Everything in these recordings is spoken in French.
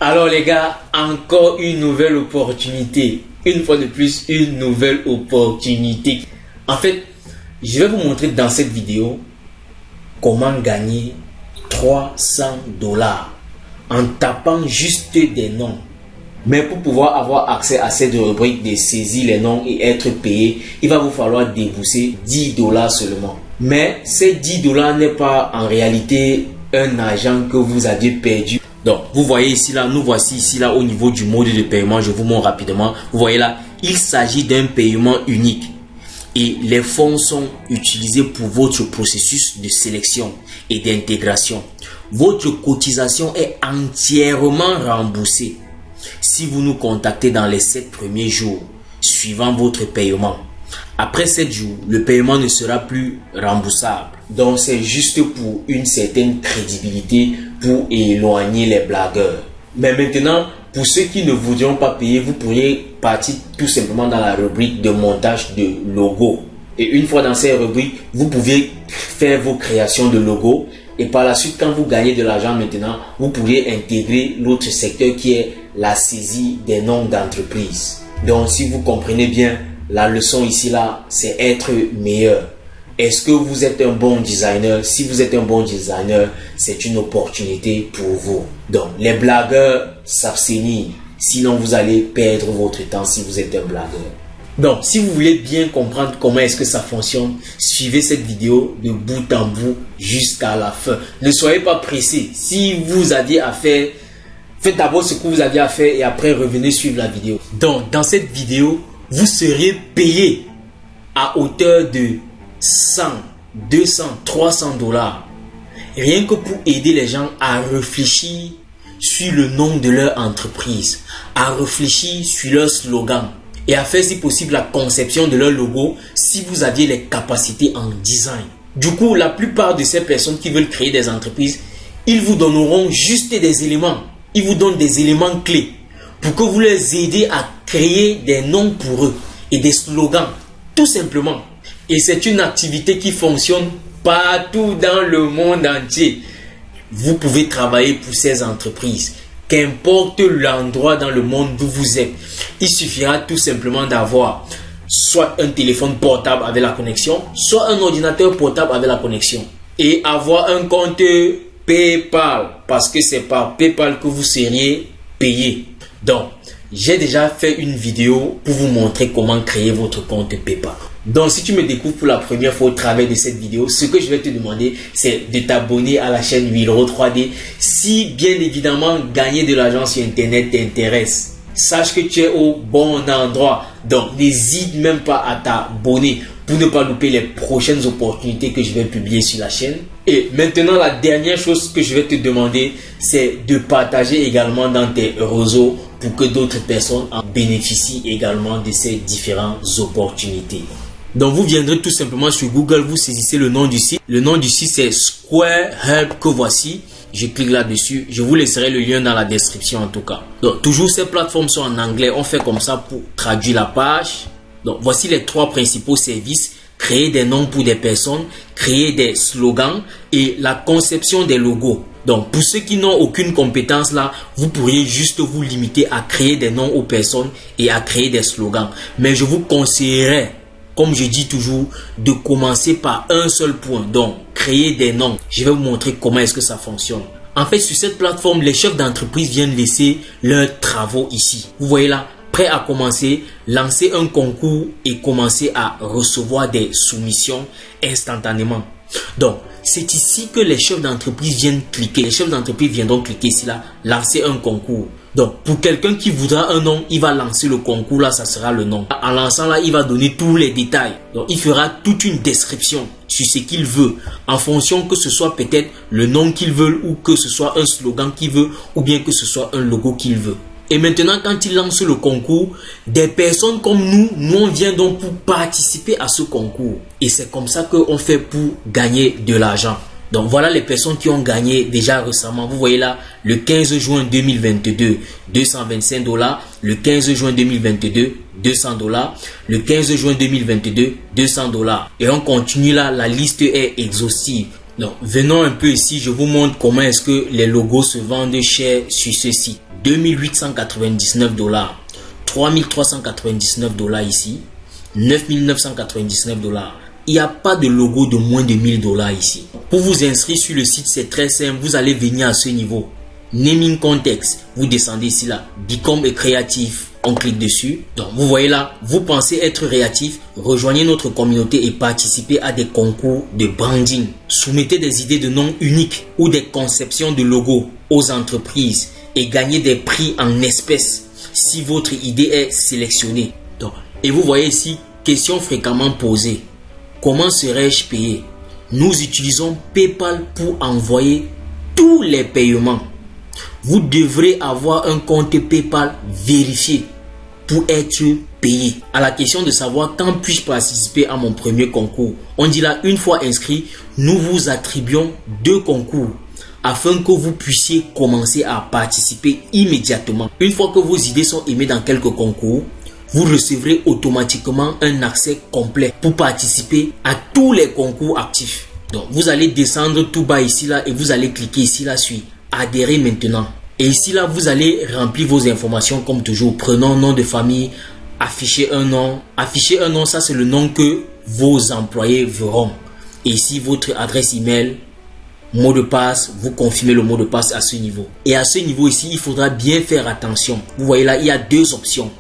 Alors les gars, encore une nouvelle opportunité. Une fois de plus, une nouvelle opportunité. En fait, je vais vous montrer dans cette vidéo comment gagner 300 $ en tapant juste des noms. Mais pour pouvoir avoir accès à cette rubrique de saisir les noms et être payé, il va vous falloir débourser 10 $ seulement. Mais ces 10 $ n'est pas en réalité un argent que vous aviez perdu. Donc, vous voyez ici là, nous voici ici là au niveau du mode de paiement. Je vous montre rapidement. Vous voyez là, il s'agit d'un paiement unique. Et les fonds sont utilisés pour votre processus de sélection et d'intégration. Votre cotisation est entièrement remboursée si vous nous contactez dans les 7 premiers jours suivant votre paiement. Après 7 jours, le paiement ne sera plus remboursable. Donc, c'est juste pour une certaine crédibilité pour éloigner les blagueurs. Mais maintenant, pour ceux qui ne voudront pas payer, vous pourriez partir tout simplement dans la rubrique de montage de logo. Et une fois dans cette rubrique, vous pouvez faire vos créations de logos. Et par la suite, quand vous gagnez de l'argent maintenant, vous pourriez intégrer l'autre secteur qui est la saisie des noms d'entreprise. Donc, si vous comprenez bien, la leçon ici là, c'est être meilleur. Est-ce que vous êtes un bon designer? Si vous êtes un bon designer, c'est une opportunité pour vous. Donc, les blagueurs s'abstenir. Sinon, vous allez perdre votre temps si vous êtes un blagueur. Donc, si vous voulez bien comprendre comment est-ce que ça fonctionne, suivez cette vidéo de bout en bout jusqu'à la fin. Ne soyez pas pressé. Si vous aviez à faire, faites d'abord ce que vous aviez à faire et après revenez suivre la vidéo. Donc, dans cette vidéo, vous serez payé à hauteur de 100, 200, 300 $. Rien que pour aider les gens à réfléchir sur le nom de leur entreprise, à réfléchir sur leur slogan et à faire si possible la conception de leur logo si vous aviez les capacités en design. Du coup, la plupart de ces personnes qui veulent créer des entreprises, ils vous donneront juste des éléments. Ils vous donnent des éléments clés pour que vous les aidiez à créer des noms pour eux et des slogans, tout simplement. Et c'est une activité qui fonctionne partout dans le monde entier. Vous pouvez travailler pour ces entreprises, qu'importe l'endroit dans le monde où vous êtes. Il suffira tout simplement d'avoir soit un téléphone portable avec la connexion, soit un ordinateur portable avec la connexion. Et avoir un compte PayPal, parce que c'est par PayPal que vous seriez payé. Donc, j'ai déjà fait une vidéo pour vous montrer comment créer votre compte PayPal. Donc, si tu me découvres pour la première fois au travers de cette vidéo, ce que je vais te demander, c'est de t'abonner à la chaîne Wilro 3D. Si, bien évidemment, gagner de l'argent sur Internet t'intéresse, sache que tu es au bon endroit. Donc, n'hésite même pas à t'abonner pour ne pas louper les prochaines opportunités que je vais publier sur la chaîne. Et maintenant, la dernière chose que je vais te demander, c'est de partager également dans tes réseaux pour que d'autres personnes en bénéficient également de ces différentes opportunités. Donc, vous viendrez tout simplement sur Google, vous saisissez le nom du site. Le nom du site, c'est Square Help que voici. Je clique là-dessus. Je vous laisserai le lien dans la description en tout cas. Donc, toujours ces plateformes sont en anglais. On fait comme ça pour traduire la page. Donc, voici les 3 principaux services. Créer des noms pour des personnes, créer des slogans et la conception des logos. Donc, pour ceux qui n'ont aucune compétence là, vous pourriez juste vous limiter à créer des noms aux personnes et à créer des slogans. Mais je vous conseillerais, comme je dis toujours, de commencer par un seul point. Donc, créer des noms. Je vais vous montrer comment est-ce que ça fonctionne. En fait, sur cette plateforme, les chefs d'entreprise viennent laisser leurs travaux ici. Vous voyez là, prêt à commencer, lancer un concours et commencer à recevoir des soumissions instantanément. Donc, c'est ici que les chefs d'entreprise viennent cliquer. Les chefs d'entreprise viendront cliquer ici là, lancer un concours. Donc, pour quelqu'un qui voudra un nom, il va lancer le concours là, ça sera le nom. En lançant là, il va donner tous les détails. Donc, il fera toute une description sur ce qu'il veut, en fonction que ce soit peut-être le nom qu'il veut ou que ce soit un slogan qu'il veut ou bien que ce soit un logo qu'il veut. Et maintenant, quand il lance le concours, des personnes comme nous on vient donc pour participer à ce concours. Et c'est comme ça qu'on fait pour gagner de l'argent. Donc voilà les personnes qui ont gagné déjà récemment. Vous voyez là, le 15 juin 2022, 225 $. Le 15 juin 2022, 200 $. Le 15 juin 2022, 200 $. Et on continue là, la liste est exhaustive. Donc venons un peu ici, je vous montre comment est-ce que les logos se vendent cher sur ce site. 2899 $, 3399 $ ici, 9999 $. Il n'y a pas de logo de moins de 1000 $ ici. Pour vous inscrire sur le site, c'est très simple. Vous allez venir à ce niveau. Naming Context. Vous descendez ici là. Become a Creative. On clique dessus. Donc vous voyez là, vous pensez être créatif. Rejoignez notre communauté et participez à des concours de branding. Soumettez des idées de noms uniques ou des conceptions de logos aux entreprises et gagnez des prix en espèces si votre idée est sélectionnée. Donc, et vous voyez ici, question fréquemment posée. Comment serais-je payé? Nous utilisons PayPal pour envoyer tous les paiements. Vous devrez avoir un compte PayPal vérifié pour être payé. À la question de savoir quand puis-je participer à mon premier concours, on dit là, une fois inscrit, nous vous attribuons 2 concours afin que vous puissiez commencer à participer immédiatement. Une fois que vos idées sont aimées dans quelques concours, vous recevrez automatiquement un accès complet pour participer à tous les concours actifs. Donc, vous allez descendre tout bas ici là et vous allez cliquer ici là sur adhérer maintenant. Et ici là, vous allez remplir vos informations comme toujours. Prénom, nom de famille, afficher un nom. Afficher un nom, ça c'est le nom que vos employés verront. Et ici, votre adresse email, mot de passe, vous confirmez le mot de passe à ce niveau. Et à ce niveau ici, il faudra bien faire attention. Vous voyez là, il y a 2 options.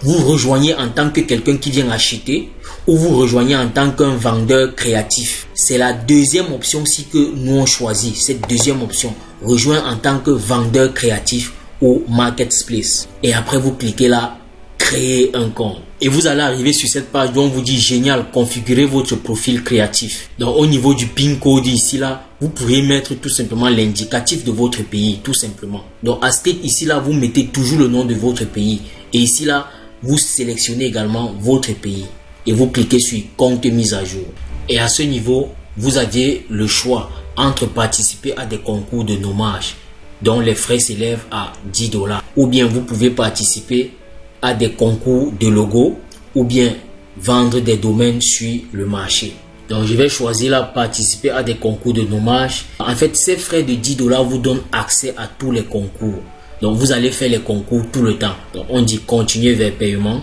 Vous rejoignez en tant que quelqu'un qui vient acheter ou vous rejoignez en tant qu'un vendeur créatif. C'est la deuxième option aussi que nous on choisit. Cette deuxième option, rejoindre en tant que vendeur créatif ou marketplace. Et après vous cliquez là, créer un compte. Et vous allez arriver sur cette page dont on vous dit génial, configurez votre profil créatif. Donc au niveau du PIN code ici là, vous pourrez mettre tout simplement l'indicatif de votre pays, tout simplement. Donc à state ici là, vous mettez toujours le nom de votre pays. Et ici là, vous sélectionnez également votre pays. Et vous cliquez sur compte mise à jour. Et à ce niveau, vous aviez le choix entre participer à des concours de nommage dont les frais s'élèvent à 10 $. Ou bien vous pouvez participer à des concours de logos ou bien vendre des domaines sur le marché. Donc je vais choisir là participer à des concours de nommage. En fait, ces frais de 10 $ vous donnent accès à tous les concours. Donc vous allez faire les concours tout le temps. Donc on dit continuer vers paiement.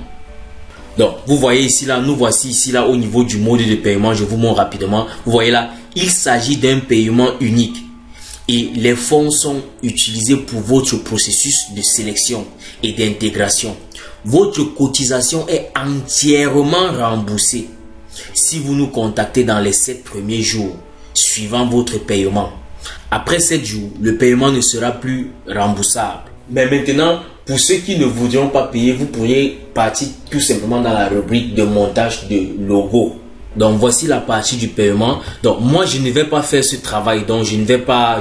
Donc vous voyez ici là, nous voici ici là au niveau du mode de paiement. Je vous montre rapidement. Vous voyez là, il s'agit d'un paiement unique. Et les fonds sont utilisés pour votre processus de sélection et d'intégration. Votre cotisation est entièrement remboursée si vous nous contactez dans les 7 premiers jours suivant votre paiement. Après 7 jours, le paiement ne sera plus remboursable. Mais maintenant, pour ceux qui ne voudront pas payer, vous pourriez partir tout simplement dans la rubrique de montage de logo. Donc voici la partie du paiement. Donc moi je ne vais pas faire ce travail, donc je ne vais pas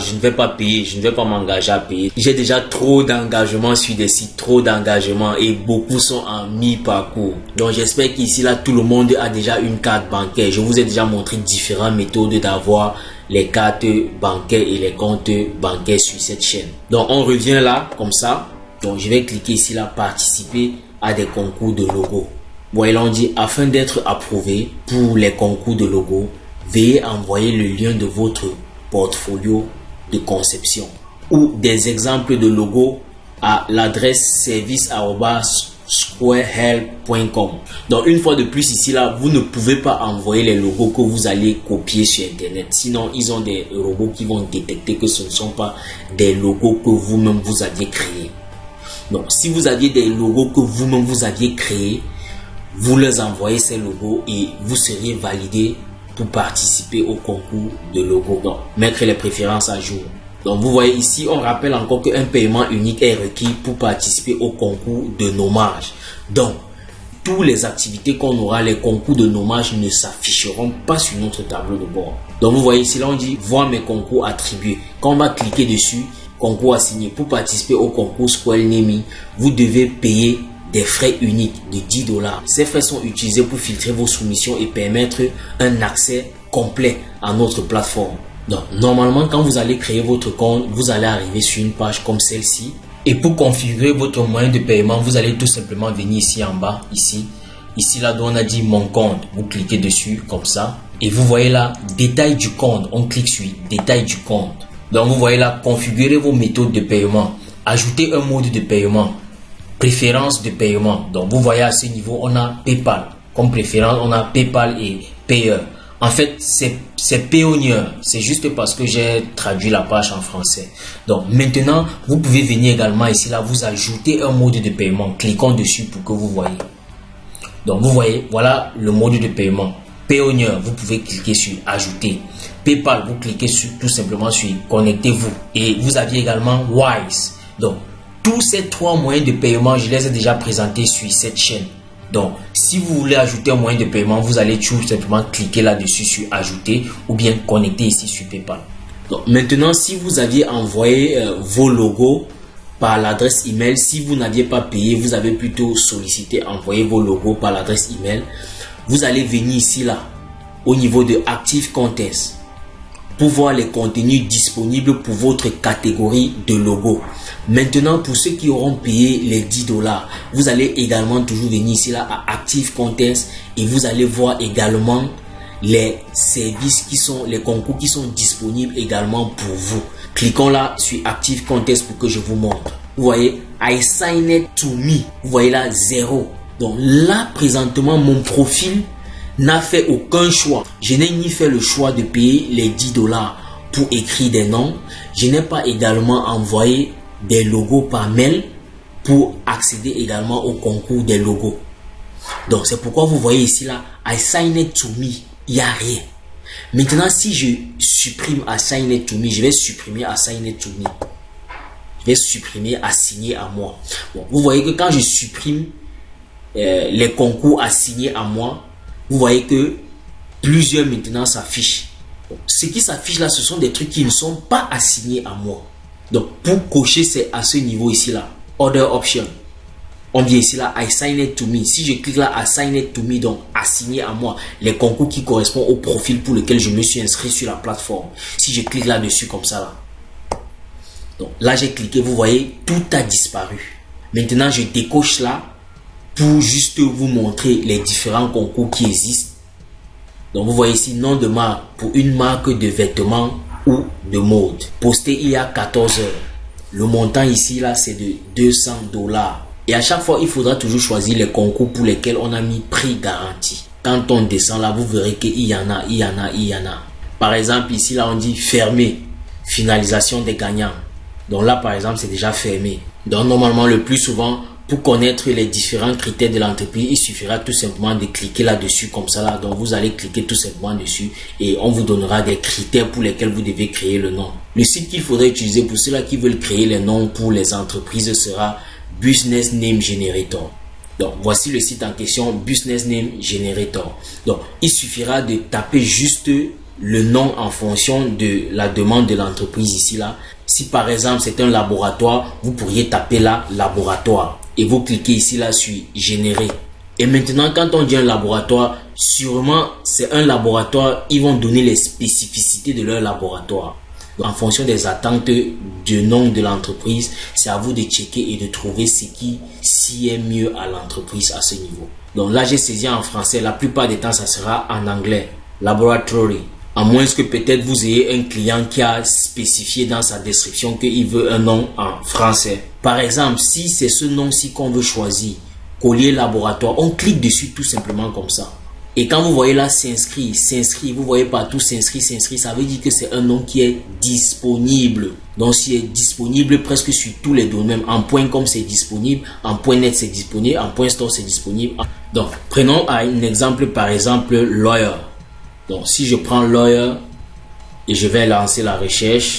payer, je ne vais pas m'engager à payer. J'ai déjà trop d'engagement sur des sites, trop d'engagement et beaucoup sont en mi-parcours. Donc j'espère qu'ici là tout le monde a déjà une carte bancaire. Je vous ai déjà montré différentes méthodes d'avoir les cartes bancaires et les comptes bancaires sur cette chaîne. Donc on revient là comme ça. Donc je vais cliquer ici là participer à des concours de logo. Voyez là on dit afin d'être approuvé pour les concours de logo, veuillez envoyer le lien de votre portfolio de conception ou des exemples de logos à l'adresse service@squarehelp.com. Donc une fois de plus ici là, vous ne pouvez pas envoyer les logos que vous allez copier sur internet. Sinon ils ont des robots qui vont détecter que ce ne sont pas des logos que vous-même vous aviez créés. Donc si vous aviez des logos que vous-même vous aviez créés, vous leur envoyez ces logos et vous seriez validé pour participer au concours de logos. Donc, mettre les préférences à jour. Donc, vous voyez ici, on rappelle encore qu'un paiement unique est requis pour participer au concours de nommage. Donc, toutes les activités qu'on aura, les concours de nommage ne s'afficheront pas sur notre tableau de bord. Donc, vous voyez ici, là, on dit voir mes concours attribués. Quand on va cliquer dessus, concours assigné, pour participer au concours Square Naming, vous devez payer des frais uniques de 10 $. Ces frais sont utilisés pour filtrer vos soumissions et permettre un accès complet à notre plateforme. Donc, normalement, quand vous allez créer votre compte, vous allez arriver sur une page comme celle-ci. Et pour configurer votre moyen de paiement, vous allez tout simplement venir ici en bas, ici là où on a dit mon compte. Vous cliquez dessus comme ça. Et vous voyez là, détail du compte. On clique sur détail du compte. Donc, vous voyez là, configurer vos méthodes de paiement. ajouter un mode de paiement, préférence de paiement. Donc vous voyez à ce niveau, on a PayPal. Comme préférence, on a PayPal et Payer. En fait, c'est Payoneer. C'est juste parce que j'ai traduit la page en français. Donc maintenant, vous pouvez venir également ici, là, vous ajoutez un mode de paiement. Cliquons dessus pour que vous voyez. Donc vous voyez, voilà le mode de paiement. Payoneer, vous pouvez cliquer sur ajouter. PayPal, vous cliquez tout simplement sur connectez-vous. Et vous aviez également Wise. Donc tous ces trois moyens de paiement, je les ai déjà présentés sur cette chaîne. Donc, si vous voulez ajouter un moyen de paiement, vous allez tout simplement cliquer là-dessus sur ajouter ou bien connecter ici sur PayPal. Donc, maintenant, si vous aviez envoyé vos logos par l'adresse email, si vous n'aviez pas payé, vous avez plutôt sollicité envoyer vos logos par l'adresse email, vous allez venir ici là, au niveau de Active Contents, pour voir les contenus disponibles pour votre catégorie de logo. Maintenant, pour ceux qui auront payé les $10, vous allez également toujours venir ici là à Active Contents et vous allez voir également les services qui sont, les concours qui sont disponibles également pour vous. Cliquons là sur Active Contents pour que je vous montre. Vous voyez, I signed to me. Vous voyez là, 0. Donc là, présentement, mon profil n'a fait aucun choix. Je n'ai ni fait le choix de payer les $10 pour écrire des noms. Je n'ai pas également envoyé des logos par mail pour accéder également au concours des logos. Donc c'est pourquoi vous voyez ici là, I signed to me. Il n'y a rien. Maintenant, si je supprime Assign to me, je vais supprimer Assign to me. Je vais supprimer Assigner à moi. Bon, vous voyez que quand je supprime les concours assignés à moi, vous voyez que plusieurs maintenant s'affichent. Ce qui s'affiche là, ce sont des trucs qui ne sont pas assignés à moi. Donc, pour cocher, c'est à ce niveau ici là. Other option. On vient ici là, Assign it to me. Si je clique là, Assign it to me, donc assigner à moi les concours qui correspondent au profil pour lequel je me suis inscrit sur la plateforme. Si je clique là-dessus comme ça là. Donc là, j'ai cliqué, vous voyez, tout a disparu. Maintenant, je décoche là pour juste vous montrer les différents concours qui existent. Donc, vous voyez ici, nom de marque pour une marque de vêtements ou de mode. Posté il y a 14 heures. Le montant ici là, c'est de $200. Et à chaque fois, il faudra toujours choisir les concours pour lesquels on a mis prix garanti. Quand on descend là, vous verrez qu'il y en a, il y en a, il y en a. Par exemple, ici là, on dit fermé, finalisation des gagnants. Donc là, par exemple, c'est déjà fermé. Donc normalement, le plus souvent, pour connaître les différents critères de l'entreprise, il suffira tout simplement de cliquer là-dessus comme ça là. Donc vous allez cliquer tout simplement dessus et on vous donnera des critères pour lesquels vous devez créer le nom. Le site qu'il faudrait utiliser pour ceux-là qui veulent créer les noms pour les entreprises sera Business Name Generator. Donc voici le site en question, Business Name Generator. Donc il suffira de taper juste le nom en fonction de la demande de l'entreprise ici là. Si par exemple c'est un laboratoire, vous pourriez taper là laboratoire et vous cliquez ici là sur générer. Et maintenant quand on dit un laboratoire, sûrement c'est un laboratoire, ils vont donner les spécificités de leur laboratoire. En fonction des attentes du nom de l'entreprise, c'est à vous de checker et de trouver ce qui s'y est mieux à l'entreprise à ce niveau. Donc là, j'ai saisi en français. La plupart des temps, ça sera en anglais. Laboratory. À moins que peut-être vous ayez un client qui a spécifié dans sa description qu'il veut un nom en français. Par exemple, si c'est ce nom-ci qu'on veut choisir, collier laboratoire, on clique dessus tout simplement comme ça. Et quand vous voyez là s'inscrit, vous voyez partout s'inscrit, ça veut dire que c'est un nom qui est disponible. Donc c'est disponible presque sur tous les domaines. En .com c'est disponible, en .net c'est disponible, en .store c'est disponible. Donc prenons un exemple, par exemple lawyer. Donc si je prends lawyer et je vais lancer la recherche.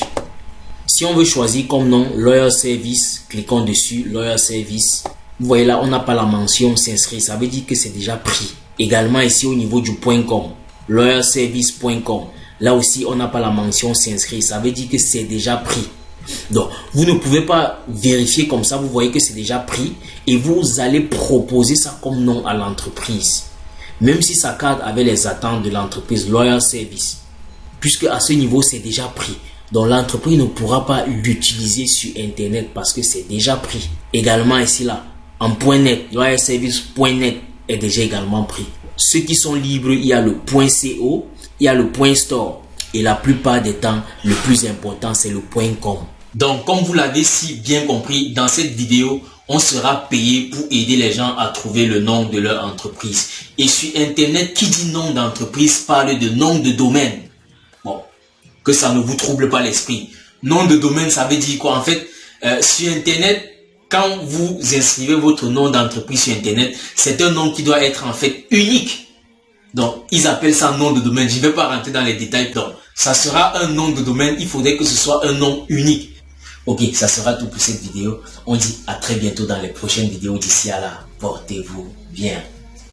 Si on veut choisir comme nom lawyer service, cliquons dessus, lawyer service. Vous voyez là, on n'a pas la mention s'inscrit, ça veut dire que c'est déjà pris. Également ici au niveau du .com, lawyerservice.com, là aussi on n'a pas la mention s'inscrire, ça veut dire que c'est déjà pris. Donc vous ne pouvez pas vérifier comme ça, vous voyez que c'est déjà pris et vous allez proposer ça comme nom à l'entreprise. Même si ça cadre avec les attentes de l'entreprise Lawyer Service, puisque à ce niveau c'est déjà pris. Donc l'entreprise ne pourra pas l'utiliser sur internet parce que c'est déjà pris. Également ici là, en .net, lawyerservice.net est déjà également pris. Ceux qui sont libres, il y a le .co, il y a le .store et la plupart des temps, le plus important c'est le .com. Donc, comme vous l'avez si bien compris, dans cette vidéo, on sera payé pour aider les gens à trouver le nom de leur entreprise. Et sur Internet, qui dit nom d'entreprise parle de nom de domaine. Bon, que ça ne vous trouble pas l'esprit. Nom de domaine, ça veut dire quoi? En fait, sur Internet, quand vous inscrivez votre nom d'entreprise sur Internet, c'est un nom qui doit être en fait unique. Donc, ils appellent ça nom de domaine. Je ne vais pas rentrer dans les détails. Donc, ça sera un nom de domaine. Il faudrait que ce soit un nom unique. Ok, ça sera tout pour cette vidéo. On dit à très bientôt dans les prochaines vidéos. D'ici à là, portez-vous bien.